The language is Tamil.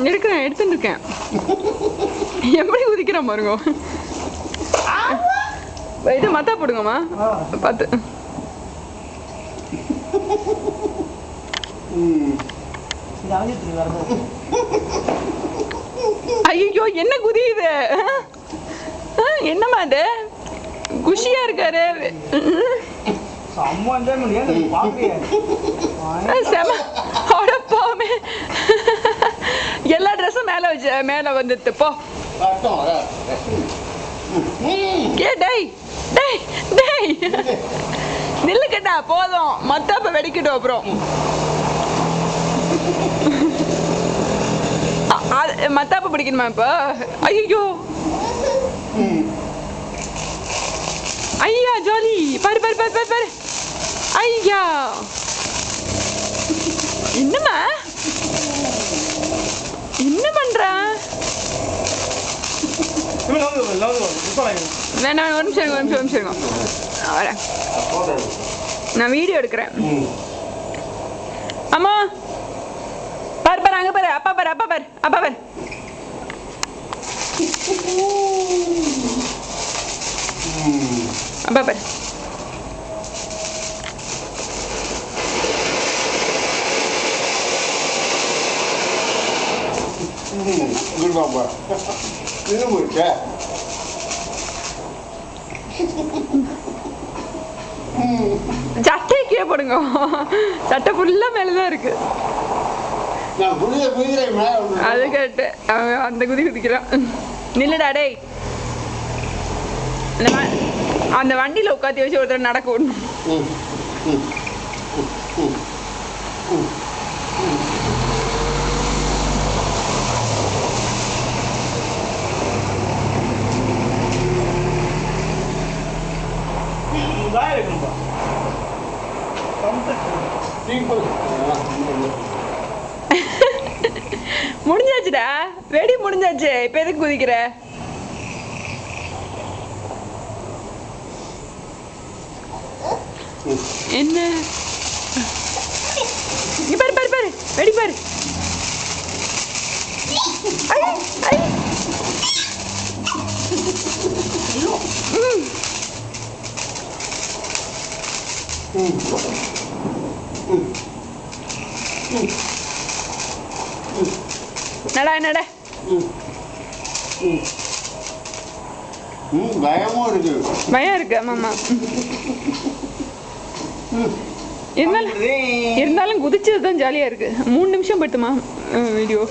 எடுக்கிறேன், எடுத்துட்டு இருக்கேன். எப்படி குதிக்கிறேன் பாருங்க. இது மத்தா போடுங்கம்மா, பார்த்து. ஐயோ, என்ன குதியுது? என்னம்மா அது? குஷியா இருக்காரு. எல்லா ட்ரெஸ்ஸும் மேல வந்துட்டு போ. நில்லுக்கட்டா, போதும். மத்தாப்ப வெடிக்கட்டும். அப்புறம் மத்தாப்ப பிடிக்கணுமா இப்ப? ஐயோ ஐயா, ஜாலி. பாரு பாரு பாரு பாரு பாரு. ஐயா, என்னம்மா என்ன பண்ற? வேணாம், ஒரு நிமிஷம். வரேன், நான் வீடியோ எடுக்கிறேன். அம்மா பாரு பாரு, அங்க பாரு. அப்பா பாரு, அப்பா பாரு, அப்பா பாரு. அப்பா பாரு. சட்டை கீழே போடுங்க. சட்டை ஃபுல்லா மேலதான் இருக்கு. அது கேட்டு அந்த குதி குதிக்கிறான். நில்லுடா டேய். அந்த வண்டியில உட்காந்து வச்சு ஒருத்தர் நடக்க விடணும். முடிஞ்சாச்சுடா, வெடி முடிஞ்சாச்சு. இப்ப எதுக்கு குதிக்கிற? என்ன பாரு பாரு பாரு, வெடி பாரு. நட நட. பயம் இருக்கு. ஆமாமா, இருந்தாலும் குதிச்சதுதான் ஜாலியா இருக்கு. 3 நிமிஷம் பட்டுமா வீடியோ.